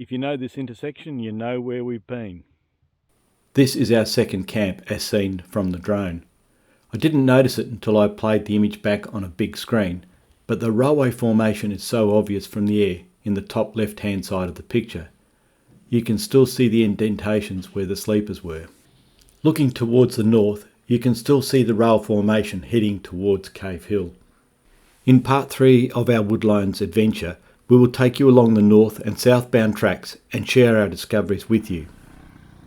If you know this intersection, you know where we've been. This is our second camp as seen from the drone. I didn't notice it until I played the image back on a big screen, but the railway formation is so obvious from the air in the top left hand side of the picture. You can still see the indentations where the sleepers were. Looking towards the north, you can still see the rail formation heading towards Cave Hill. In part 3 of our Woodlines adventure, we will take you along the north and southbound tracks and share our discoveries with you.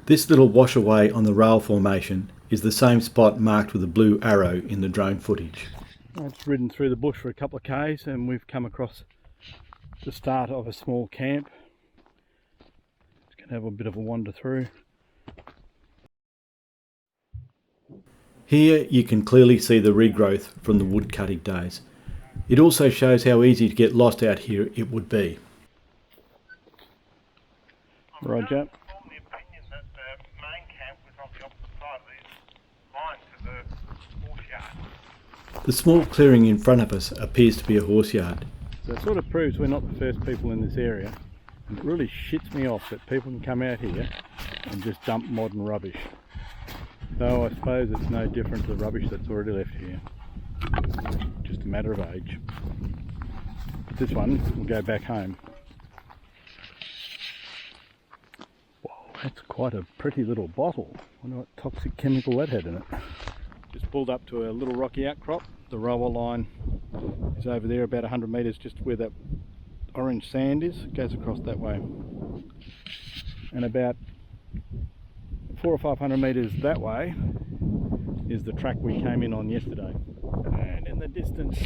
This little washaway on the rail formation is the same spot marked with a blue arrow in the drone footage. I've ridden through the bush for a couple of k's and we've come across the start of a small camp. Just going to have a bit of a wander through. Here you can clearly see the regrowth from the wood cutting days. It also shows how easy to get lost out here it would be. Roger. The small clearing in front of us appears to be a horse yard. So it sort of proves we're not the first people in this area. And it really shits me off that people can come out here and just dump modern rubbish. So I suppose it's no different to the rubbish that's already left here. Just a matter of age. But this one will go back home. Whoa, that's quite a pretty little bottle. I wonder what toxic chemical that had in it. Just pulled up to a little rocky outcrop. The railway line is over there about 100 metres, just where that orange sand is. It goes across that way. And about 400 or 500 metres that way is the track we came in on yesterday. And in the distance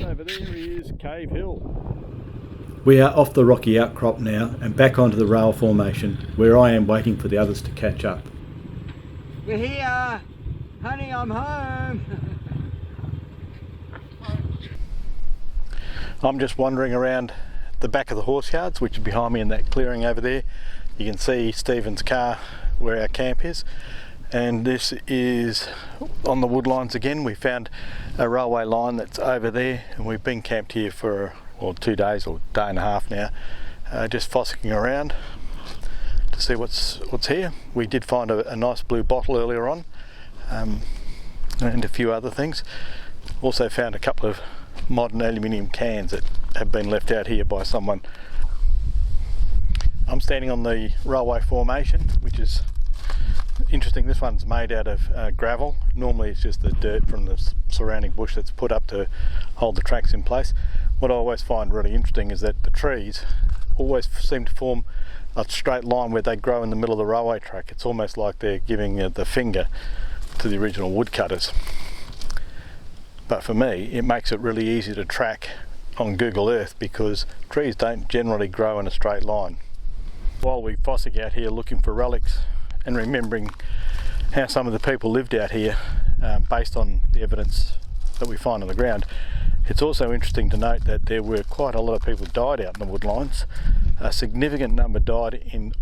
over there is Cave Hill. We are off the rocky outcrop now and back onto the rail formation, where I am waiting for the others to catch up. We're here! Honey, I'm home! I'm just wandering around the back of the horse yards, which are behind me in that clearing over there. You can see Stephen's car where our camp is, and this is on the Woodlines again. We found a railway line that's over there, and we've been camped here for 2 days or day and a half now, just fossicking around to see what's here. We did find a nice blue bottle earlier on, and a few other things. Also found a couple of modern aluminium cans that have been left out here by someone. I'm standing on the railway formation, which is interesting. This one's made out of gravel. Normally it's just the dirt from the surrounding bush that's put up to hold the tracks in place. What I always find really interesting is that the trees always seem to form a straight line where they grow in the middle of the railway track. It's almost like they're giving the finger to the original woodcutters. But for me, it makes it really easy to track on Google Earth because trees don't generally grow in a straight line. While we fossick out here looking for relics and remembering how some of the people lived out here based on the evidence that we find on the ground, it's also interesting to note that there were quite a lot of people died out in the Woodlines. A significant number died in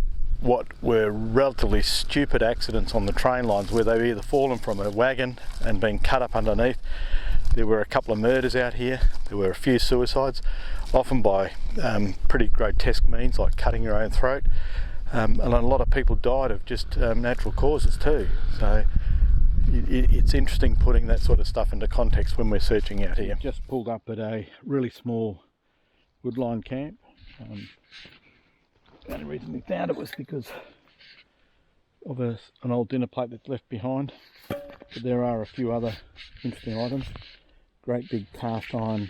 what were relatively stupid accidents on the train lines where they've either fallen from a wagon and been cut up underneath. There were a couple of murders out here. There were a few suicides, often by pretty grotesque means like cutting your own throat. And a lot of people died of just natural causes too. So it's interesting putting that sort of stuff into context when we're searching out here. Just pulled up at a really small woodline camp. The only reason we found it was because of an old dinner plate that's left behind. But there are a few other interesting items. Great big cast iron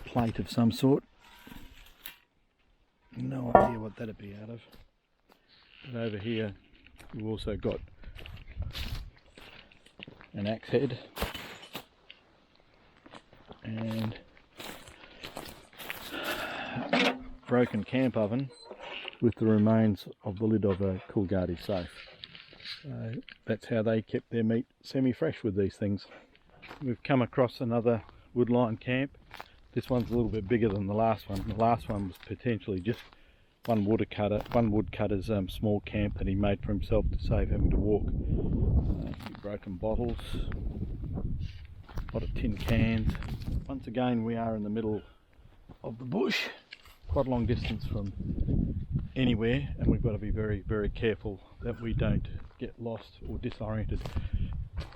plate of some sort. No idea what that'd be out of. But over here we've also got an axe head and broken camp oven with the remains of the lid of a Coolgardie safe. So that's how they kept their meat semi-fresh with these things. We've come across another woodline camp. This one's a little bit bigger than the last one. The last one was potentially just one woodcutter's small camp that he made for himself to save having to walk. A few broken bottles, a lot of tin cans. Once again we are in the middle of the bush, quite a long distance from anywhere, and we've got to be very, very careful that we don't get lost or disoriented.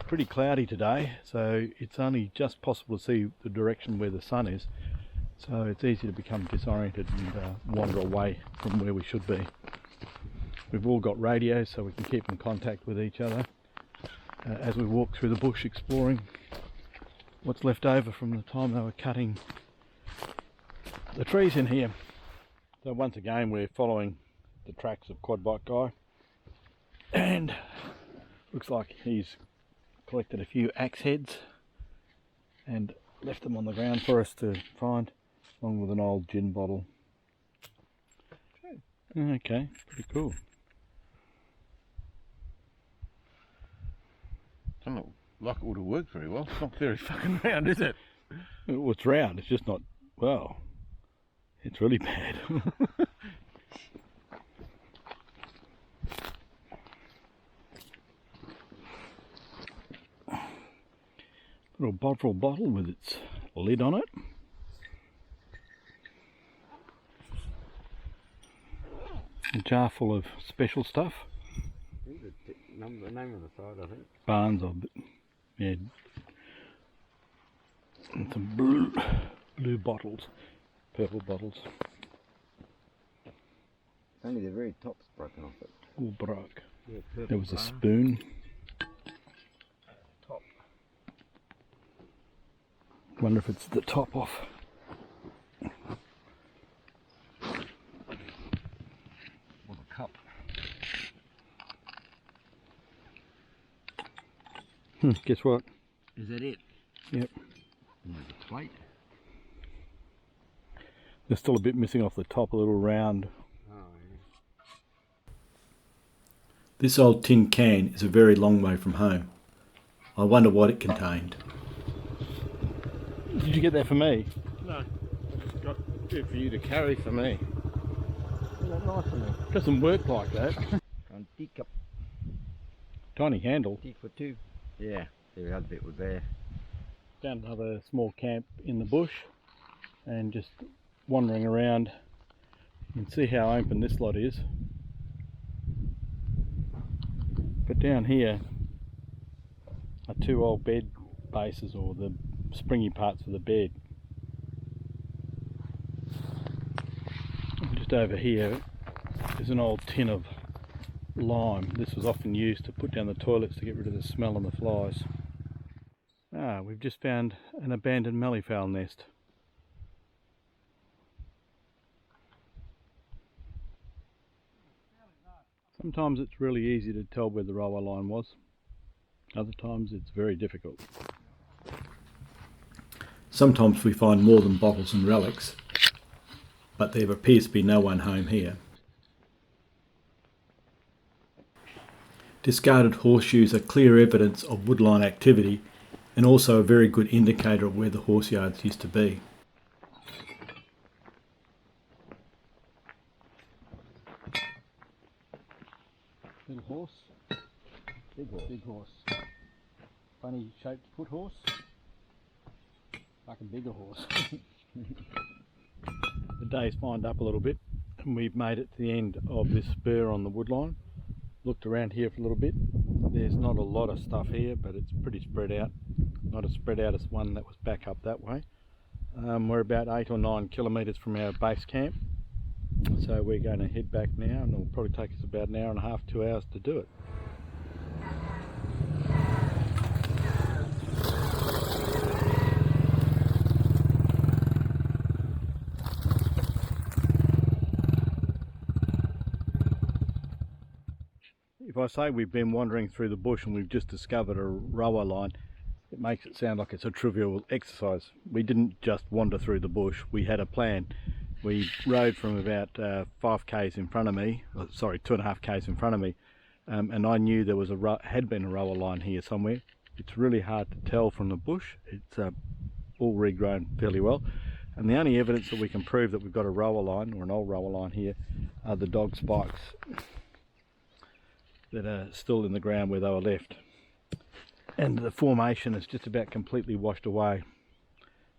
Pretty cloudy today, so it's only just possible to see the direction where the sun is, so it's easy to become disoriented and wander away from where we should be. We've all got radios so we can keep in contact with each other as we walk through the bush exploring what's left over from the time they were cutting the trees in here. So once again we're following the tracks of Quad Bike Guy, and looks like he's collected a few axe heads and left them on the ground for us to find, along with an old gin bottle. Okay, pretty cool. Doesn't look like it would have worked very well. It's not very fucking round, is it? Well, it's round, it's just not, well, it's really bad. Little bottle with its lid on it. A jar full of special stuff. The name on the side, I think. Barns of it. Yeah. And some blue bottles. Purple bottles. Only the very top's broken off it. All broke. Yeah, There was a spoon. Top. Wonder if it's the top off. Or the cup. Guess what? Is that it? Yep. And there's a plate. There's still a bit missing off the top, a little round. Oh, yeah. This old tin can is a very long way from home. I wonder what it contained. Did you get that for me? No, I just got it for you to carry for me. Isn't that nice of me? Doesn't work like that. And teacup. Tiny handle. Tea for two. Yeah, the other bit was there. Found another small camp in the bush and just wandering around. You can see how open this lot is. But down here are two old bed bases, or the springy parts of the bed. And just over here is an old tin of lime. This was often used to put down the toilets to get rid of the smell and the flies. We've just found an abandoned malleefowl nest. Sometimes it's really easy to tell where the railway line was. Other times it's very difficult. Sometimes we find more than bottles and relics, but there appears to be no one home here. Discarded horseshoes are clear evidence of woodline activity and also a very good indicator of where the horse yards used to be. Little horse. Big horse. Big horse. Funny shaped foot horse. Like a bigger horse. The day's fined up a little bit and we've made it to the end of this spur on the Woodline. Looked around here for a little bit. There's not a lot of stuff here, but it's pretty spread out. Not as spread out as one that was back up that way. We're about 8 or 9 kilometres from our base camp, so we're going to head back now, and it'll probably take us about an hour and a half, 2 hours to do it. If I say we've been wandering through the bush and we've just discovered a railway line, it makes it sound like it's a trivial exercise. We didn't just wander through the bush, we had a plan. We rode from about 5 k's in front of me, sorry, 2.5 k's in front of me, and I knew there was had been a railway line here somewhere. It's really hard to tell from the bush. It's all regrown fairly well, and the only evidence that we can prove that we've got a railway line, or an old railway line here, are the dog spikes that are still in the ground where they were left, and the formation is just about completely washed away.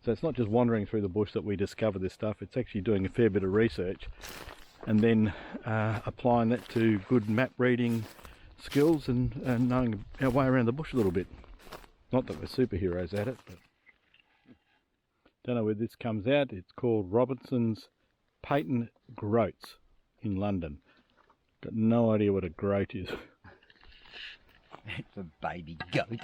So it's not just wandering through the bush that we discover this stuff, it's actually doing a fair bit of research and then applying that to good map reading skills and knowing our way around the bush a little bit. Not that we're superheroes at it, but don't know where this comes out. It's called Robinson's Patent Groats in London. Got no idea what a groat is. It's a baby goat.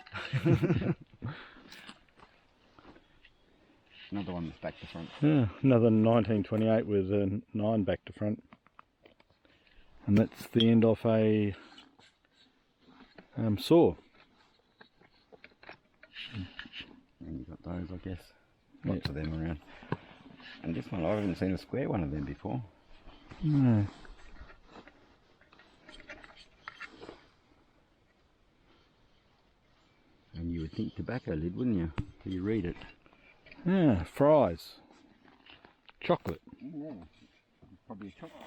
Another one that's back to front. Yeah, another 1928 with a 9 back to front. And that's the end of a saw. And you've got those, I guess. Lots of them around. And this one, I haven't seen a square one of them before. No. And you would think tobacco lid, wouldn't you? Till you read it. Yeah, fries. Chocolate. Yeah, probably a chocolate.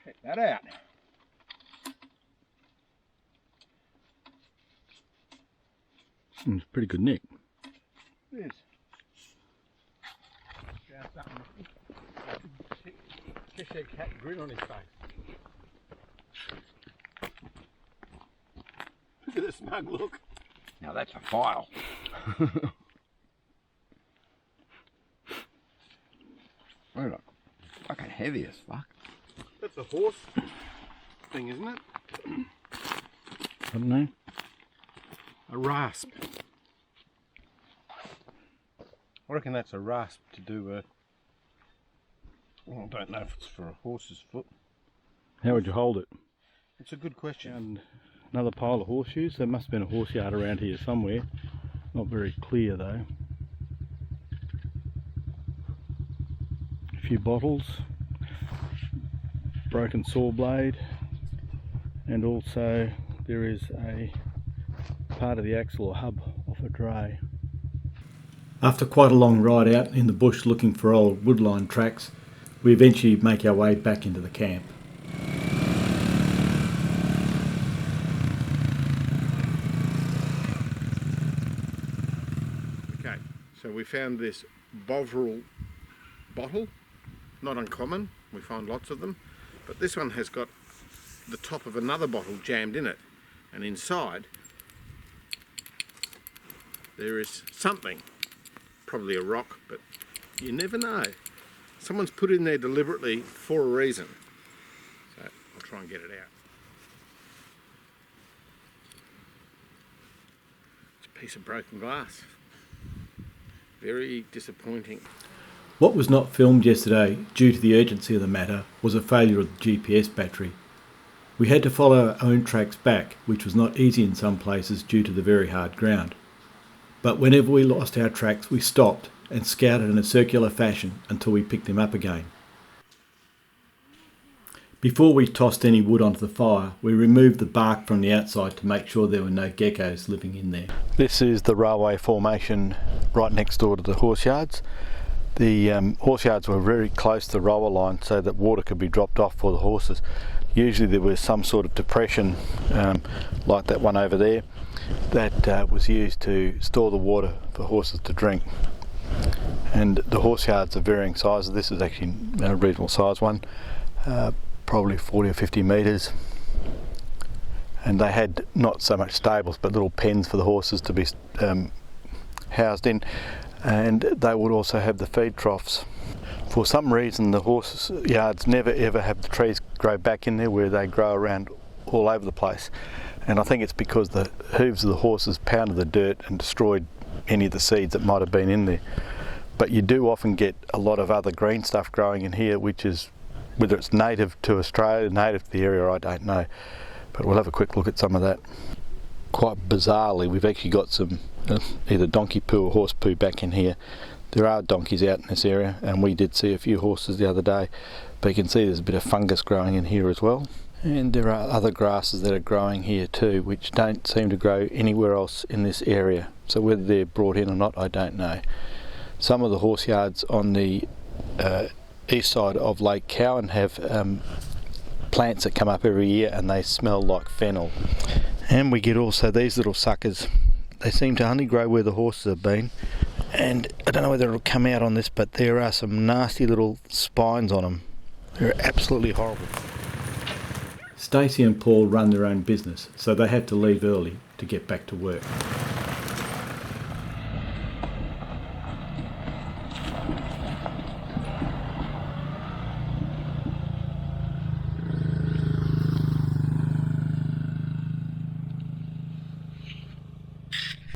Check that out. It's pretty good nick. It is. Cheshire cat grin on his face. Look at the smug look. Now that's a file. Well, look, fucking heavy as fuck. That's a horse thing, isn't it? I don't know. A rasp. I reckon that's a rasp to do a... Well, I don't know if it's for a horse's foot. How would you hold it? It's a good question. And another pile of horseshoes. There must have been a horse yard around here somewhere. Not very clear though. A few bottles. Broken saw blade. And also there is a part of the axle or hub off a dray. After quite a long ride out in the bush looking for old woodline tracks, we eventually make our way back into the camp. Okay, so we found this Bovril bottle, not uncommon, we find lots of them, but this one has got the top of another bottle jammed in it, and inside there is something, probably a rock, but you never know. Someone's put it in there deliberately for a reason, so I'll try and get it out. It's a piece of broken glass. Very disappointing. What was not filmed yesterday, due to the urgency of the matter, was a failure of the GPS battery. We had to follow our own tracks back, which was not easy in some places due to the very hard ground. But whenever we lost our tracks, we stopped and scouted in a circular fashion until we picked them up again. Before we tossed any wood onto the fire, we removed the bark from the outside to make sure there were no geckos living in there. This is the railway formation right next door to the horse yards. The horse yards were very close to the railway line so that water could be dropped off for the horses. Usually there was some sort of depression like that one over there that was used to store the water for horses to drink. And the horse yards are varying sizes. This is actually a reasonable size one, probably 40 or 50 metres. And they had not so much stables but little pens for the horses to be housed in, and they would also have the feed troughs. For some reason the horse yards never ever have the trees grow back in there where they grow around all over the place, and I think it's because the hooves of the horses pounded the dirt and destroyed any of the seeds that might have been in there. But you do often get a lot of other green stuff growing in here, which is, whether it's native to Australia, native to the area, I don't know, but we'll have a quick look at some of that. Quite bizarrely, we've actually got some either donkey poo or horse poo back in here. There are donkeys out in this area, and we did see a few horses the other day, but you can see there's a bit of fungus growing in here as well. And there are other grasses that are growing here too, which don't seem to grow anywhere else in this area. So whether they're brought in or not, I don't know. Some of the horse yards on the east side of Lake Cowan have plants that come up every year and they smell like fennel. And we get also these little suckers. They seem to only grow where the horses have been, and I don't know whether it'll come out on this, but there are some nasty little spines on them. They're absolutely horrible. Stacey and Paul run their own business, so they have to leave early to get back to work.